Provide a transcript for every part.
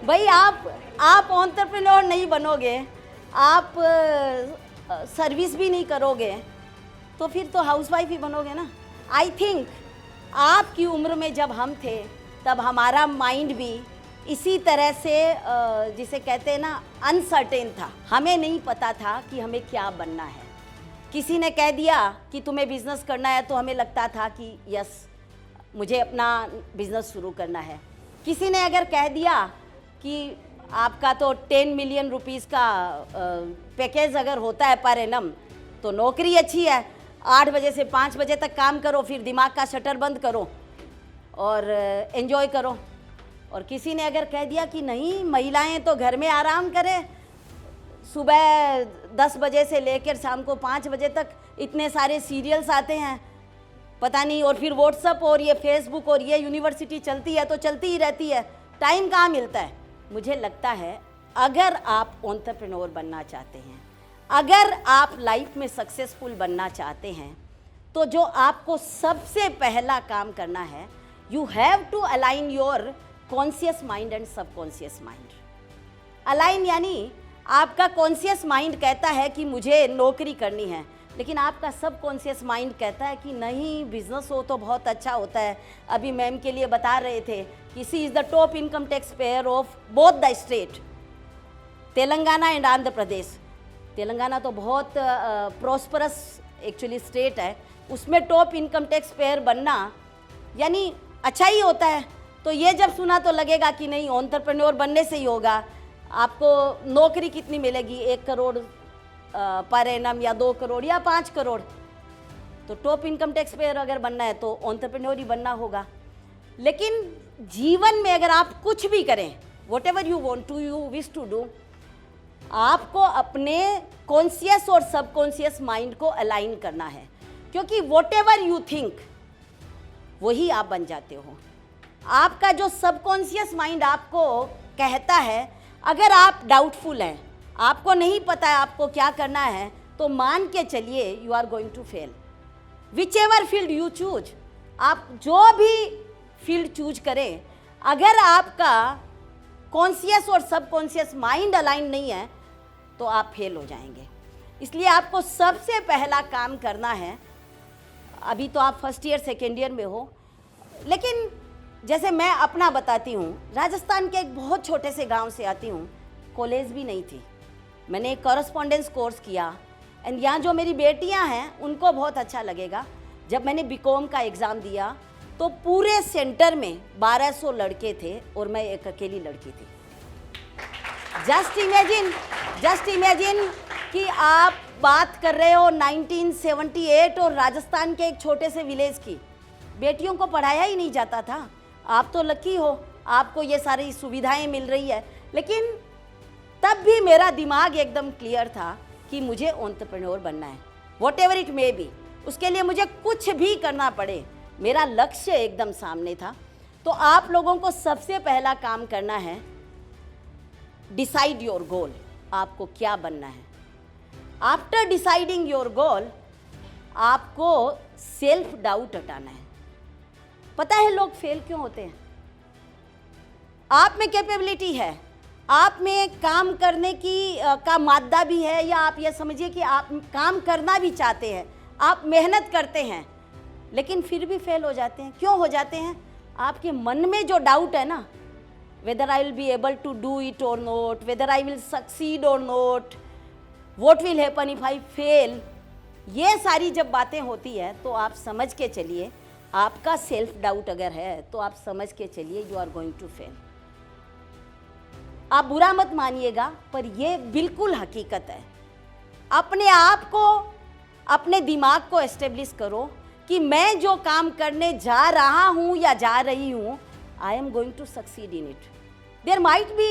भाई आप एंटरप्रेन्योर नहीं बनोगे, आप सर्विस भी नहीं करोगे, तो फिर तो हाउसवाइफ ही बनोगे ना। आई थिंक आपकी उम्र में जब हम थे तब हमारा माइंड भी इसी तरह से जिसे कहते हैं ना अनसर्टेन था। हमें नहीं पता था कि हमें क्या बनना है। किसी ने कह दिया कि तुम्हें बिज़नेस करना है तो हमें लगता था कि यस मुझे अपना बिज़नेस शुरू करना है। किसी ने अगर कह दिया कि आपका तो 10 मिलियन रुपीस का पैकेज अगर होता है पर एनम तो नौकरी अच्छी है, 8 बजे से 5 बजे तक काम करो, फिर दिमाग का शटर बंद करो और एंजॉय करो। और किसी ने अगर कह दिया कि नहीं महिलाएं तो घर में आराम करें, सुबह 10 बजे से लेकर शाम को 5 बजे तक इतने सारे सीरियल्स आते हैं पता नहीं, और फिर व्हाट्सअप और ये फेसबुक और ये यूनिवर्सिटी चलती है तो चलती ही रहती है, टाइम कहाँ मिलता है। मुझे लगता है अगर आप एंटरप्रेन्योर बनना चाहते हैं, अगर आप लाइफ में सक्सेसफुल बनना चाहते हैं, तो जो आपको सबसे पहला काम करना है, you have to align your conscious mind and subconscious mind. Align यानी आपका कॉन्शियस माइंड कहता है कि मुझे नौकरी करनी है, लेकिन आपका सबकॉन्शियस माइंड कहता है कि नहीं बिजनेस हो तो बहुत अच्छा होता है। अभी मैम के लिए बता रहे थे कि she is the top income tax payer of both the state, Telangana and Andhra Pradesh. Telangana तो बहुत प्रॉस्परस एक्चुअली स्टेट है, उसमें टॉप इनकम टैक्स पेयर बनना यानी अच्छा ही होता है। तो ये जब सुना तो लगेगा कि नहीं एंटरप्रेन्योर बनने से ही होगा। आपको नौकरी कितनी मिलेगी, 1 करोड़ पर एनम या 2 करोड़ या 5 करोड़। तो टॉप इनकम टैक्स पेयर अगर बनना है तो एंटरप्रेन्योर ही बनना होगा। लेकिन जीवन में अगर आप कुछ भी करें, whatever you want to you wish to do, आपको अपने कॉन्शियस और सबकॉन्शियस माइंड को अलाइन करना है, क्योंकि वॉट एवर यू थिंक वही आप बन जाते हो। आपका जो सबकॉन्शियस माइंड आपको कहता है, अगर आप डाउटफुल हैं, आपको नहीं पता है आपको क्या करना है, तो मान के चलिए you are going to fail. Whichever field you choose, आप जो भी फील्ड चूज करें, अगर आपका कॉन्शियस और सबकॉन्शियस माइंड अलाइन नहीं है तो आप फेल हो जाएंगे। इसलिए आपको सबसे पहला काम करना है, अभी तो आप फर्स्ट ईयर सेकेंड ईयर में हो, लेकिन जैसे मैं अपना बताती हूँ, राजस्थान के एक बहुत छोटे से गांव से आती हूँ, कॉलेज भी नहीं थी। मैंने एक कॉरेस्पॉन्डेंस कोर्स किया एंड यहाँ जो मेरी बेटियाँ हैं उनको बहुत अच्छा लगेगा। जब मैंने बीकॉम का एग्ज़ाम दिया तो पूरे सेंटर में 1200 लड़के थे और मैं एक अकेली लड़की थी। जस्ट इमेजिन कि आप बात कर रहे हो 1978 और राजस्थान के एक छोटे से विलेज की। बेटियों को पढ़ाया ही नहीं जाता था। आप तो लकी हो, आपको ये सारी सुविधाएं मिल रही है, लेकिन तब भी मेरा दिमाग एकदम क्लियर था कि मुझे एंटरप्रेन्योर बनना है, what ever it may be. उसके लिए मुझे कुछ भी करना पड़े, मेरा लक्ष्य एकदम सामने था। तो आप लोगों को सबसे पहला काम करना है, डिसाइड योर गोल, आपको क्या बनना है। आफ्टर डिसाइडिंग योर गोल, आपको सेल्फ डाउट हटाना है। पता है लोग फेल क्यों होते हैं? आप में कैपेबिलिटी है, आप में काम करने की का मादा भी है, या आप ये समझिए कि आप काम करना भी चाहते हैं, आप मेहनत करते हैं, लेकिन फिर भी फेल हो जाते हैं। क्यों हो जाते हैं? आपके मन में जो डाउट है ना, whether I will be able to do it or not, whether I will succeed or not, what will happen if I fail, ये सारी जब बातें होती है तो आप समझ के चलिए, आपका सेल्फ डाउट अगर है तो आप समझ के चलिए you are going to fail. आप बुरा मत मानिएगा, पर ये बिल्कुल हकीकत है। अपने आप को, अपने दिमाग को एस्टेब्लिश करो कि मैं जो काम करने जा रहा हूँ या जा रही हूँ, I am going to succeed in it. There might be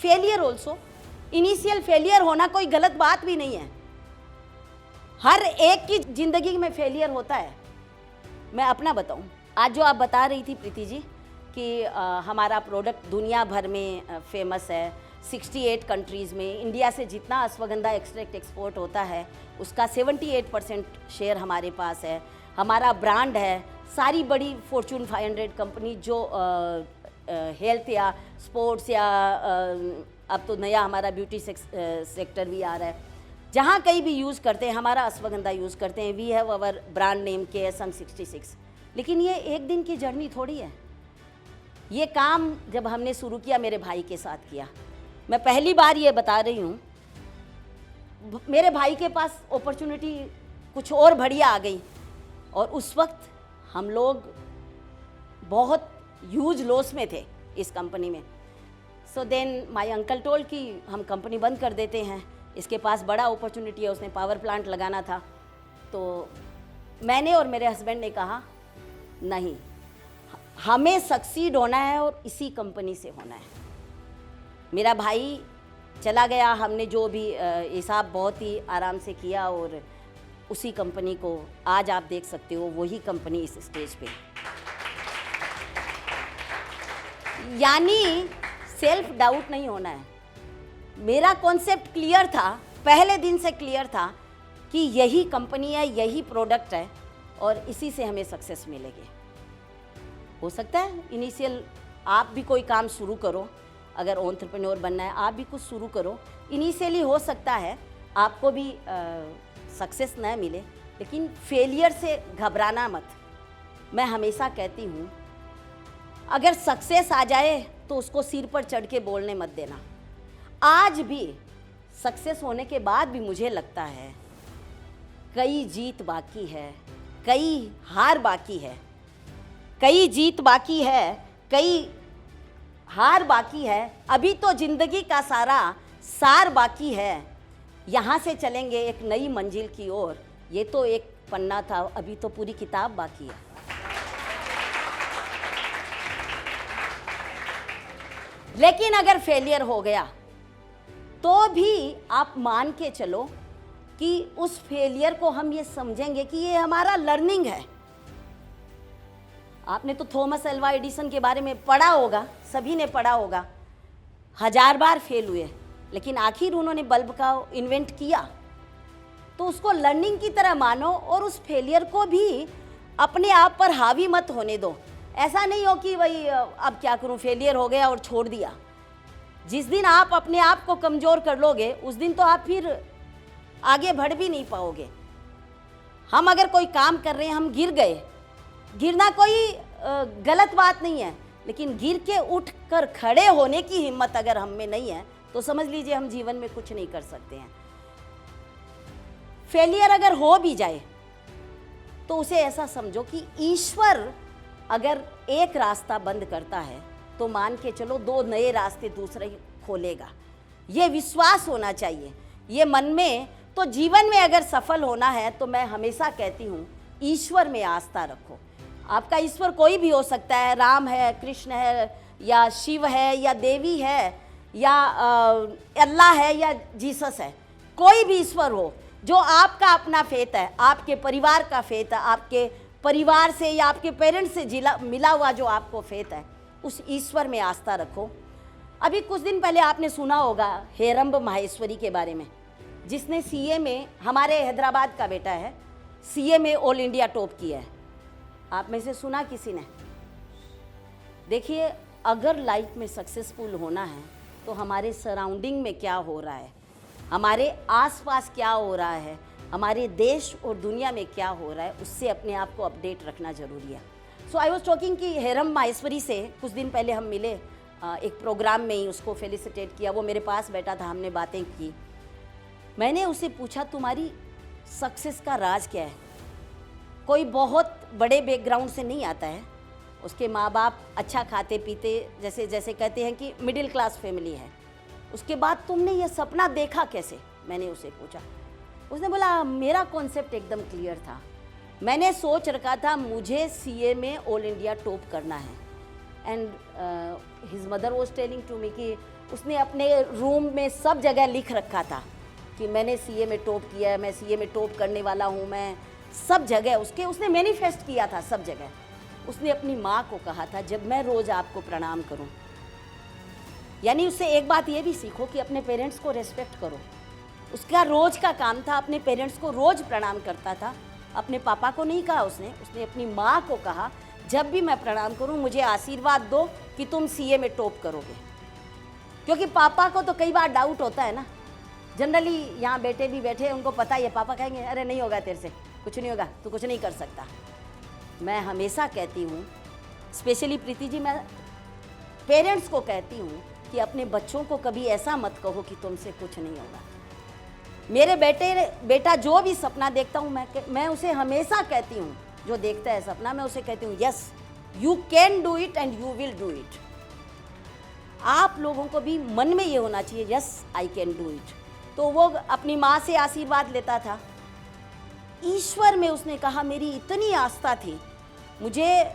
failure also. Initial failure होना कोई गलत बात भी नहीं है, हर एक की जिंदगी में फेलियर होता है। मैं अपना बताऊं, आज जो आप बता रही थी प्रीति जी कि हमारा प्रोडक्ट दुनिया भर में फेमस है, 68 कंट्रीज़ में। इंडिया से जितना अश्वगंधा एक्सट्रैक्ट एक्सपोर्ट होता है उसका 78% शेयर हमारे पास है। हमारा ब्रांड है, सारी बड़ी फॉर्च्यून 500 कंपनी जो हेल्थ या स्पोर्ट्स या अब तो नया हमारा ब्यूटी सेक्टर भी आ रहा है, जहाँ कहीं भी यूज़ करते हैं हमारा अश्वगंधा यूज़ करते हैं। We have our brand name KSM 66। लेकिन ये एक दिन की जर्नी थोड़ी है। ये काम जब हमने शुरू किया मेरे भाई के साथ किया। मैं पहली बार ये बता रही हूँ, मेरे भाई के पास अपॉर्चुनिटी कुछ और बढ़िया आ गई और उस वक्त हम लोग बहुत ह्यूज लॉस में थे इस कंपनी में। So then my uncle told कि हम कंपनी बंद कर देते हैं, इसके पास बड़ा अपॉर्चुनिटी है, उसने पावर प्लांट लगाना था। तो मैंने और मेरे हस्बैंड ने कहा नहीं, हमें सक्सीड होना है और इसी कंपनी से होना है। मेरा भाई चला गया, हमने जो भी हिसाब बहुत ही आराम से किया और उसी कंपनी को आज आप देख सकते हो, वही कंपनी इस स्टेज पे। यानी सेल्फ डाउट नहीं होना है। मेरा कॉन्सेप्ट क्लियर था, पहले दिन से क्लियर था कि यही कंपनी है, यही प्रोडक्ट है और इसी से हमें सक्सेस मिलेगी। हो सकता है इनिशियल आप भी कोई काम शुरू करो, अगर एंटरप्रेन्योर बनना है आप भी कुछ शुरू करो। इनिशियली हो सकता है आपको भी सक्सेस न मिले, लेकिन फेलियर से घबराना मत। मैं हमेशा कहती हूँ अगर सक्सेस आ जाए तो उसको सिर पर चढ़ के बोलने मत देना। आज भी सक्सेस होने के बाद भी मुझे लगता है कई जीत बाकी है, कई हार बाकी है, कई जीत बाकी है, कई हार बाकी है। अभी तो जिंदगी का सारा सार बाकी है। यहाँ से चलेंगे एक नई मंजिल की ओर। ये तो एक पन्ना था, अभी तो पूरी किताब बाकी है। लेकिन अगर फेलियर हो गया तो भी आप मान के चलो कि उस फेलियर को हम ये समझेंगे कि ये हमारा लर्निंग है। आपने तो थॉमस अल्वा एडिसन के बारे में पढ़ा होगा, सभी ने पढ़ा होगा। 1000 बार फेल हुए लेकिन आखिर उन्होंने बल्ब का इन्वेंट किया। तो उसको लर्निंग की तरह मानो और उस फेलियर को भी अपने आप पर हावी मत होने दो। ऐसा नहीं हो कि भाई अब क्या करूं, फेलियर हो गया और छोड़ दिया। जिस दिन आप अपने आप को कमज़ोर कर लोगे उस दिन तो आप फिर आगे बढ़ भी नहीं पाओगे। हम अगर कोई काम कर रहे हैं, हम गिर गए, गिरना कोई गलत बात नहीं है, लेकिन गिर के उठ कर खड़े होने की हिम्मत अगर हम में नहीं है तो समझ लीजिए हम जीवन में कुछ नहीं कर सकते हैं। फेलियर अगर हो भी जाए तो उसे ऐसा समझो कि ईश्वर अगर एक रास्ता बंद करता है तो मान के चलो 2 नए रास्ते दूसरे खोलेगा। ये विश्वास होना चाहिए ये मन में। तो जीवन में अगर सफल होना है तो मैं हमेशा कहती हूँ ईश्वर में आस्था रखो। आपका ईश्वर कोई भी हो सकता है, राम है, कृष्ण है, या शिव है, या देवी है, या अल्लाह है, या जीसस है। कोई भी ईश्वर हो, जो आपका अपना फेथ है, आपके परिवार का फेथ है, आपके परिवार से या आपके पेरेंट्स से मिला हुआ जो आपको फेथ है, उस ईश्वर में आस्था रखो। अभी कुछ दिन पहले आपने सुना होगा हेरंब माहेश्वरी के बारे में, जिसने सीए में, हमारे हैदराबाद का बेटा है, सीए में ऑल इंडिया टॉप किया है। आप में से सुना किसी ने? देखिए, अगर लाइफ में सक्सेसफुल होना है तो हमारे सराउंडिंग में क्या हो रहा है, हमारे आसपास क्या हो रहा है, हमारे देश और दुनिया में क्या हो रहा है, उससे अपने आप को अपडेट रखना ज़रूरी है। सो आई वॉज टॉकिंग कि हेरंब माहेश्वरी से कुछ दिन पहले हम मिले, एक प्रोग्राम में ही उसको फेलिसिटेट किया। वो मेरे पास बैठा था, हमने बातें की। मैंने उसे पूछा तुम्हारी सक्सेस का राज क्या है? कोई बहुत बड़े बैकग्राउंड से नहीं आता है, उसके माँ बाप अच्छा खाते पीते, जैसे कहते हैं कि मिडिल क्लास फैमिली है। उसके बाद तुमने ये सपना देखा कैसे? मैंने उसे पूछा। उसने बोला मेरा कॉन्सेप्ट एकदम क्लियर था। मैंने सोच रखा था मुझे सीए में ऑल इंडिया टॉप करना है। And his mother was telling to me कि उसने अपने रूम में सब जगह लिख रखा था कि मैंने सीए में टॉप किया है, मैं सीए में टॉप करने वाला हूँ। मैं सब जगह उसने मैनिफेस्ट किया था, सब जगह। उसने अपनी माँ को कहा था जब मैं रोज़ आपको प्रणाम करूँ, यानी उससे एक बात ये भी सीखो कि अपने पेरेंट्स को रेस्पेक्ट करो। उसका रोज़ का काम था, अपने पेरेंट्स को रोज़ प्रणाम करता था। अपने पापा को नहीं कहा उसने अपनी माँ को कहा जब भी मैं प्रणाम करूँ मुझे आशीर्वाद दो कि तुम सीए में टॉप करोगे। क्योंकि पापा को तो कई बार डाउट होता है ना, जनरली यहाँ बेटे भी बैठे हैं, उनको पता ही है, पापा कहेंगे अरे नहीं होगा तेरे से, कुछ नहीं होगा, तू कुछ नहीं कर सकता। मैं हमेशा कहती हूँ, स्पेशली प्रीति जी, मैं पेरेंट्स को कहती हूँ कि अपने बच्चों को कभी ऐसा मत कहो कि तुमसे कुछ नहीं होगा। मेरे बेटा जो भी सपना देखता हूँ, मैं उसे हमेशा कहती हूँ, जो देखता है सपना, मैं उसे कहती हूँ yes you can do it and you will do it. आप लोगों को भी मन में ये होना चाहिए yes I can do it. तो वो अपनी माँ से आशीर्वाद लेता था, ईश्वर में उसने कहा मेरी इतनी आस्था थी, मुझे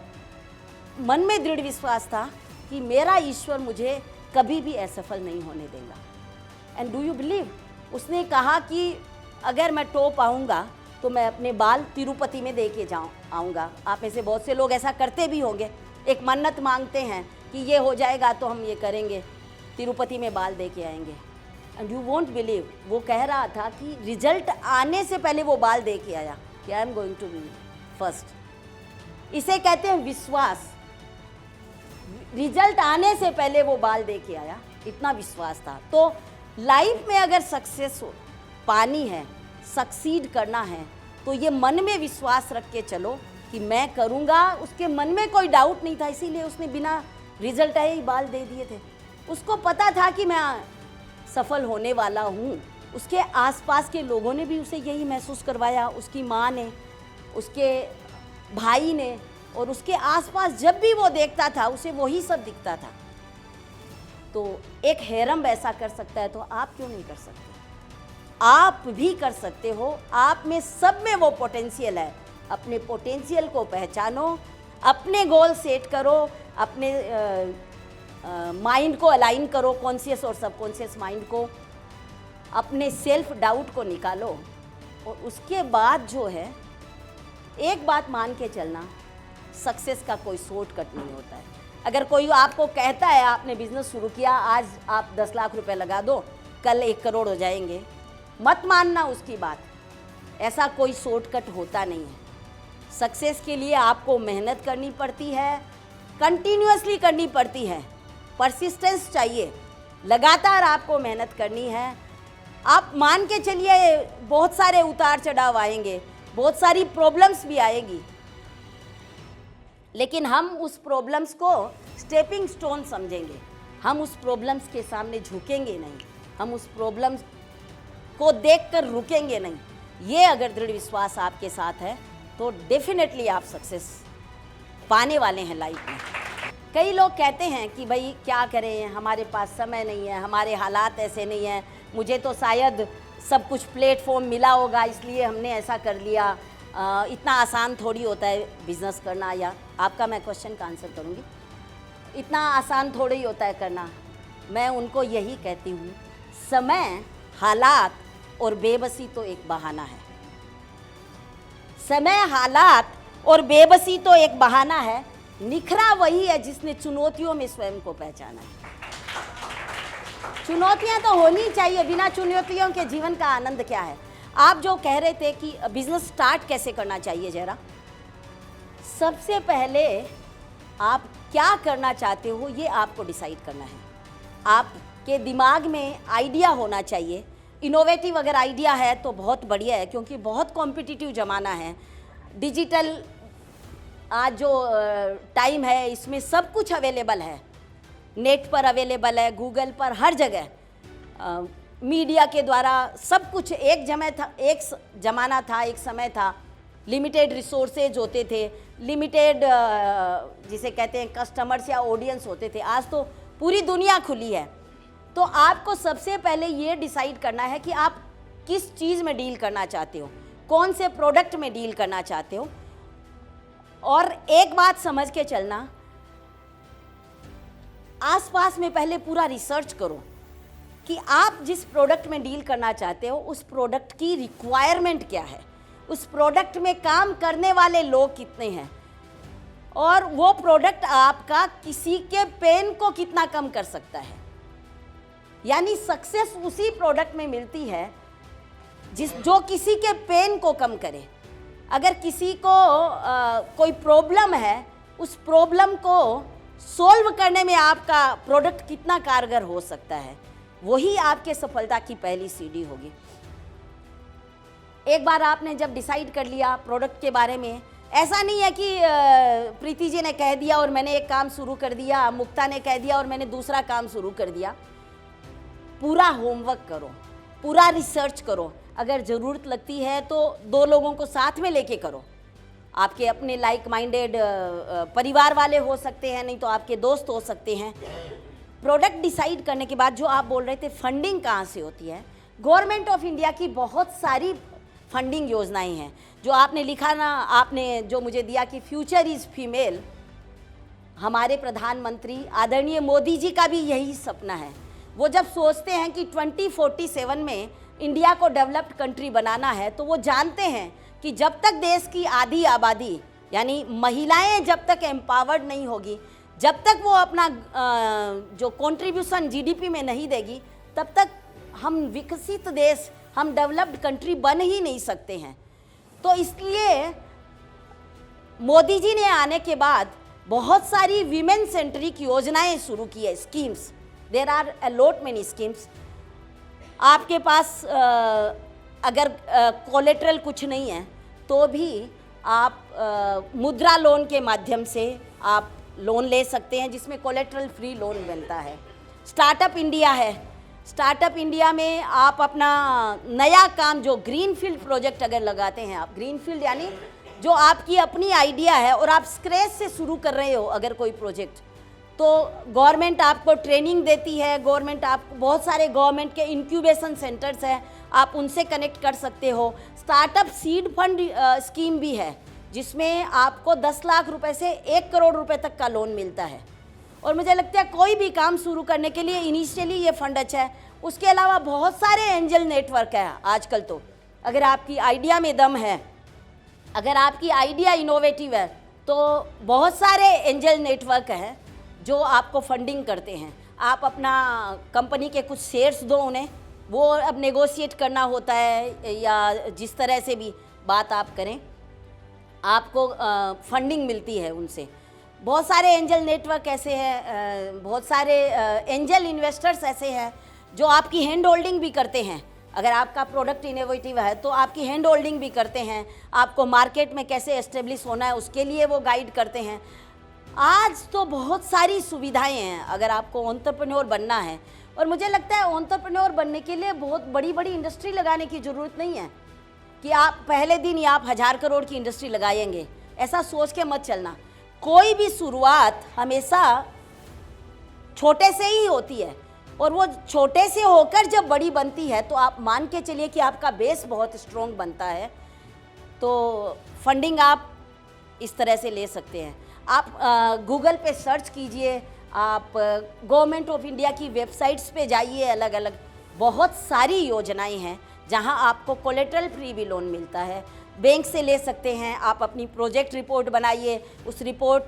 मन में दृढ़ विश्वास था कि मेरा ईश्वर मुझे कभी भी असफल नहीं होने देगा। एंड डू यू बिलीव, उसने कहा कि अगर मैं टॉप आऊँगा तो मैं अपने बाल तिरुपति में दे के आऊँगा। आप में से बहुत से लोग ऐसा करते भी होंगे, एक मन्नत मांगते हैं कि ये हो जाएगा तो हम ये करेंगे, तिरुपति में बाल दे के आएंगे। एंड यू वोंट बिलीव, वो कह रहा था कि रिजल्ट आने से पहले वो बाल दे के आया कि I am going to be first. इसे कहते हैं विश्वास। रिजल्ट आने से पहले वो बाल दे के आया, इतना विश्वास था। तो लाइफ में अगर सक्सेस पानी है, सक्सीड करना है, तो ये मन में विश्वास रख के चलो कि मैं करूँगा। उसके मन में कोई डाउट नहीं था, इसीलिए उसने बिना रिजल्ट आए ही बाल दे दिए थे। उसको पता था कि मैं सफल होने वाला हूँ। उसके आसपास के लोगों ने भी उसे यही महसूस करवाया, उसकी माँ ने, उसके भाई ने, और उसके आसपास जब भी वो देखता था उसे वही सब दिखता था। तो एक हेरम्ब ऐसा कर सकता है तो आप क्यों नहीं कर सकते? आप भी कर सकते हो। आप में सब में वो पोटेंशियल है। अपने पोटेंशियल को पहचानो, अपने गोल सेट करो, अपने माइंड को अलाइन करो, कॉन्शियस और सबकॉन्शियस माइंड को, अपने सेल्फ डाउट को निकालो, और उसके बाद जो है एक बात मान के चलना, सक्सेस का कोई शॉर्टकट नहीं होता है। अगर कोई आपको कहता है आपने बिजनेस शुरू किया, आज आप 10 लाख रुपए लगा दो, कल 1 करोड़ हो जाएंगे, मत मानना उसकी बात। ऐसा कोई शॉर्टकट होता नहीं है। सक्सेस के लिए आपको मेहनत करनी पड़ती है, कंटिन्यूअसली करनी पड़ती है, परसिस्टेंस चाहिए, लगातार आपको मेहनत करनी है। आप मान के चलिए बहुत सारे उतार चढ़ाव आएंगे, बहुत सारी प्रॉब्लम्स भी आएगी, लेकिन हम उस प्रॉब्लम्स को स्टेपिंग स्टोन समझेंगे। हम उस प्रॉब्लम्स के सामने झुकेंगे नहीं, हम उस प्रॉब्लम्स को देखकर रुकेंगे नहीं। ये अगर दृढ़ विश्वास आपके साथ है तो डेफिनेटली आप सक्सेस पाने वाले हैं लाइफ में। कई लोग कहते हैं कि भाई क्या करें, हमारे पास समय नहीं है, हमारे हालात ऐसे नहीं हैं, मुझे तो शायद सब कुछ प्लेटफॉर्म मिला होगा इसलिए हमने ऐसा कर लिया। इतना आसान थोड़ी होता है बिजनेस करना। या आपका मैं क्वेश्चन का आंसर करूँगी, इतना आसान थोड़ी ही होता है करना। मैं उनको यही कहती हूँ, समय, हालात और बेबसी तो एक बहाना है। समय, हालात और बेबसी तो एक बहाना है, निखरा वही है जिसने चुनौतियों में स्वयं को पहचाना है। चुनौतियां तो होनी चाहिए, बिना चुनौतियों के जीवन का आनंद क्या है। आप जो कह रहे थे कि बिजनेस स्टार्ट कैसे करना चाहिए, जरा सबसे पहले आप क्या करना चाहते हो ये आपको डिसाइड करना है। आपके दिमाग में आइडिया होना चाहिए। इनोवेटिव अगर आइडिया है तो बहुत बढ़िया है, क्योंकि बहुत कॉम्पिटिटिव ज़माना है। डिजिटल आज जो टाइम है इसमें सब कुछ अवेलेबल है, नेट पर अवेलेबल है, गूगल पर, हर जगह, मीडिया के द्वारा सब कुछ। एक ज़माना था, एक समय था, लिमिटेड रिसोर्सेज होते थे, लिमिटेड जिसे कहते हैं कस्टमर्स या ऑडियंस होते थे। आज तो पूरी दुनिया खुली है। तो आपको सबसे पहले ये डिसाइड करना है कि आप किस चीज़ में डील करना चाहते हो, कौन से प्रोडक्ट में डील करना चाहते हो। और एक बात समझ के चलना, आसपास में पहले पूरा रिसर्च करो कि आप जिस प्रोडक्ट में डील करना चाहते हो उस प्रोडक्ट की रिक्वायरमेंट क्या है, उस प्रोडक्ट में काम करने वाले लोग कितने हैं, और वो प्रोडक्ट आपका किसी के पेन को कितना कम कर सकता है। यानी सक्सेस उसी प्रोडक्ट में मिलती है जो किसी के पेन को कम करे। अगर किसी को कोई प्रॉब्लम है, उस प्रॉब्लम को सोल्व करने में आपका प्रोडक्ट कितना कारगर हो सकता है, वही आपके सफलता की पहली सीढ़ी होगी। एक बार आपने जब डिसाइड कर लिया प्रोडक्ट के बारे में, ऐसा नहीं है कि प्रीति जी ने कह दिया और मैंने एक काम शुरू कर दिया, मुक्ता ने कह दिया और मैंने दूसरा काम शुरू कर दिया। पूरा होमवर्क करो, पूरा रिसर्च करो, अगर ज़रूरत लगती है तो 2 लोगों को साथ में लेके करो। आपके अपने लाइक माइंडेड परिवार वाले हो सकते हैं, नहीं तो आपके दोस्त हो सकते हैं। प्रोडक्ट डिसाइड करने के बाद जो आप बोल रहे थे फंडिंग कहाँ से होती है, गवर्नमेंट ऑफ इंडिया की बहुत सारी फंडिंग योजनाएं हैं। जो आपने लिखा ना, आपने जो मुझे दिया कि फ्यूचर इज़ फीमेल, हमारे प्रधानमंत्री आदरणीय मोदी जी का भी यही सपना है। वो जब सोचते हैं कि 2047 में इंडिया को डेवलप्ड कंट्री बनाना है, तो वो जानते हैं कि जब तक देश की आधी आबादी यानी महिलाएं जब तक एम्पावर्ड नहीं होगी, जब तक वो अपना जो कंट्रीब्यूशन जीडीपी में नहीं देगी, तब तक हम विकसित देश, हम डेवलप्ड कंट्री बन ही नहीं सकते हैं। तो इसलिए मोदी जी ने आने के बाद बहुत सारी वीमेन सेंट्रिक योजनाएं शुरू की है, schemes. There are a lot many schemes. आपके पास अगर कोलेट्रल कुछ नहीं है तो भी आप मुद्रा लोन के माध्यम से आप लोन ले सकते हैं, जिसमें कोलेट्रल फ्री लोन मिलता है। स्टार्टअप इंडिया है, स्टार्टअप इंडिया में आप अपना नया काम, जो ग्रीन फील्ड प्रोजेक्ट अगर लगाते हैं आप, ग्रीन फील्ड यानी जो आपकी अपनी आइडिया है और आप स्क्रैच से शुरू कर रहे हो अगर कोई प्रोजेक्ट, तो गवर्नमेंट आपको ट्रेनिंग देती है। गवर्नमेंट आपको बहुत सारे गवर्नमेंट के इंक्यूबेशन सेंटर्स हैं, आप उनसे कनेक्ट कर सकते हो। स्टार्टअप सीड फंड स्कीम भी है, जिसमें आपको 10 लाख रुपए से 1 करोड़ रुपए तक का लोन मिलता है। और मुझे लगता है कोई भी काम शुरू करने के लिए इनिशियली ये फंड अच्छा है। उसके अलावा बहुत सारे एंजल नेटवर्क है आजकल। तो अगर आपकी आइडिया में दम है, अगर आपकी आइडिया इनोवेटिव है, तो बहुत सारे एंजल नेटवर्क हैं जो आपको फंडिंग करते हैं। आप अपना कंपनी के कुछ शेयर्स दो उन्हें, वो अब नेगोशिएट करना होता है या जिस तरह से भी बात आप करें, आपको फंडिंग मिलती है उनसे। बहुत सारे एंजल नेटवर्क ऐसे हैं, बहुत सारे एंजल इन्वेस्टर्स ऐसे हैं जो आपकी हैंड होल्डिंग भी करते हैं। अगर आपका प्रोडक्ट इनोवेटिव है तो आपकी हैंड होल्डिंग भी करते हैं, आपको मार्केट में कैसे एस्टेब्लिश होना है उसके लिए वो गाइड करते हैं। आज तो बहुत सारी सुविधाएं हैं अगर आपको एंटरप्रेन्योर बनना है। और मुझे लगता है एंटरप्रेन्योर बनने के लिए बहुत बड़ी बड़ी इंडस्ट्री लगाने की ज़रूरत नहीं है कि आप पहले दिन ही आप 1000 करोड़ की इंडस्ट्री लगाएंगे, ऐसा सोच के मत चलना। कोई भी शुरुआत हमेशा छोटे से ही होती है, और वो छोटे से होकर जब बड़ी बनती है तो आप मान के चलिए कि आपका बेस बहुत स्ट्रॉन्ग बनता है। तो फंडिंग आप इस तरह से ले सकते हैं। आप गूगल पे सर्च कीजिए, आप गवर्नमेंट ऑफ इंडिया की वेबसाइट्स पे जाइए, अलग अलग बहुत सारी योजनाएं हैं जहां आपको कोलेट्रल फ्री भी लोन मिलता है, बैंक से ले सकते हैं। आप अपनी प्रोजेक्ट रिपोर्ट बनाइए, उस रिपोर्ट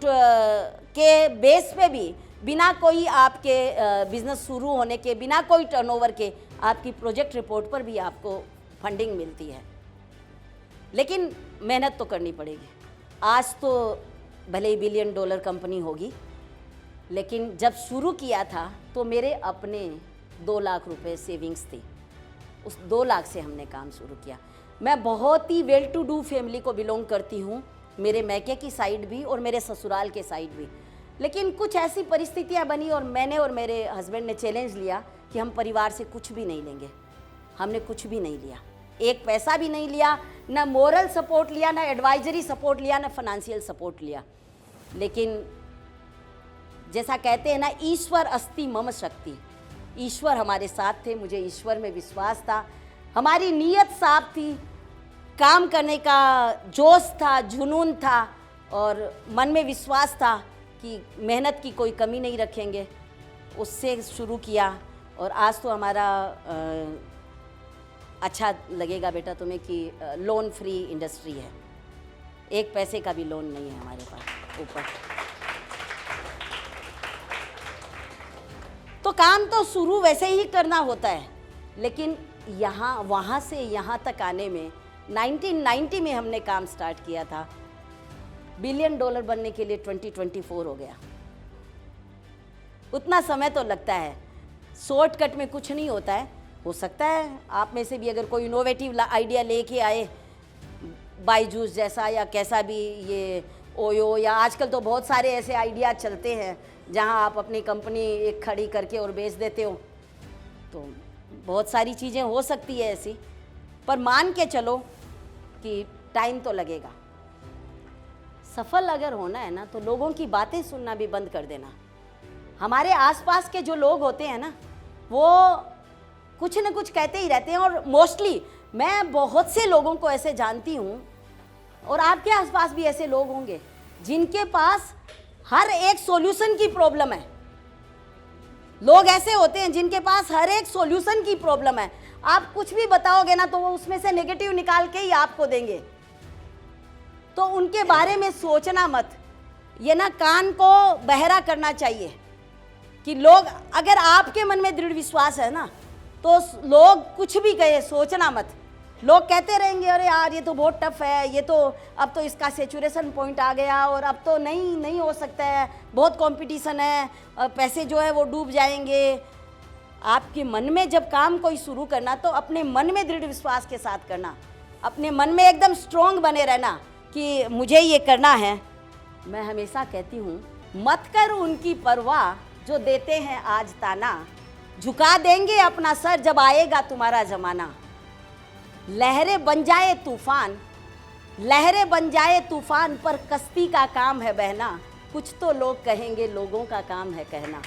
के बेस पे भी बिना कोई आपके बिजनेस शुरू होने के, बिना कोई टर्नओवर के, आपकी प्रोजेक्ट रिपोर्ट पर भी आपको फंडिंग मिलती है। लेकिन मेहनत तो करनी पड़ेगी। आज तो भले ही $1 बिलियन कंपनी होगी, लेकिन जब शुरू किया था तो मेरे अपने 2 लाख रुपए सेविंग्स थी। उस 2 लाख से हमने काम शुरू किया। मैं बहुत ही वेल टू डू फैमिली को बिलोंग करती हूँ, मेरे मैके की साइड भी और मेरे ससुराल के साइड भी। लेकिन कुछ ऐसी परिस्थितियाँ बनी और मैंने और मेरे हस्बैंड ने चैलेंज लिया कि हम परिवार से कुछ भी नहीं लेंगे। हमने कुछ भी नहीं लिया, 1 पैसा भी नहीं लिया, ना मोरल सपोर्ट लिया, ना एडवाइजरी सपोर्ट लिया, ना फाइनेंशियल सपोर्ट लिया। लेकिन जैसा कहते हैं ना, ईश्वर अस्ति मम शक्ति, ईश्वर हमारे साथ थे, मुझे ईश्वर में विश्वास था, हमारी नीयत साफ थी, काम करने का जोश था, जुनून था और मन में विश्वास था कि मेहनत की कोई कमी नहीं रखेंगे। उससे शुरू किया और आज तो हमारा अच्छा लगेगा बेटा तुम्हें कि लोन फ्री इंडस्ट्री है, 1 पैसे का भी लोन नहीं है हमारे पास ऊपर। तो काम तो शुरू वैसे ही करना होता है, लेकिन यहाँ वहाँ से यहाँ तक आने में 1990 में हमने काम स्टार्ट किया था। $1 बिलियन बनने के लिए 2024 हो गया। उतना समय तो लगता है, शॉर्टकट में कुछ नहीं होता है। हो सकता है आप में से भी अगर कोई इनोवेटिव आइडिया लेके आए, बायजूस जैसा या कैसा भी, ये ओयो, या आजकल तो बहुत सारे ऐसे आइडिया चलते हैं जहां आप अपनी कंपनी एक खड़ी करके और बेच देते हो, तो बहुत सारी चीज़ें हो सकती है ऐसी। पर मान के चलो कि टाइम तो लगेगा। सफल अगर होना है ना, तो लोगों की बातें सुनना भी बंद कर देना। हमारे आसपास के जो लोग होते हैं ना, वो कुछ न कुछ कहते ही रहते हैं, और मोस्टली मैं बहुत से लोगों को ऐसे जानती हूँ, और आपके आसपास भी ऐसे लोग होंगे जिनके पास हर एक सॉल्यूशन की प्रॉब्लम है। लोग ऐसे होते हैं जिनके पास हर एक सॉल्यूशन की प्रॉब्लम है। आप कुछ भी बताओगे ना, तो वो उसमें से नेगेटिव निकाल के ही आपको देंगे। तो उनके बारे में सोचना मत। ये ना कान को बहरा करना चाहिए कि लोग, अगर आपके मन में दृढ़ विश्वास है ना, तो लोग कुछ भी कहे, सोचना मत। लोग कहते रहेंगे अरे यार ये तो बहुत टफ है, ये तो अब तो इसका सेचुरेशन पॉइंट आ गया, और अब तो नहीं हो सकता है, बहुत कंपटीशन है, पैसे जो है वो डूब जाएंगे। आपके मन में जब काम कोई शुरू करना, तो अपने मन में दृढ़ विश्वास के साथ करना, अपने मन में एकदम स्ट्रॉन्ग बने रहना कि मुझे ये करना है। मैं हमेशा कहती हूँ, मत कर उनकी परवाह जो देते हैं आज ताना, झुका देंगे अपना सर जब आएगा तुम्हारा ज़माना। लहरें बन जाए तूफान, लहरें बन जाए तूफान, पर कश्ती का काम है बहना। कुछ तो लोग कहेंगे, लोगों का काम है कहना।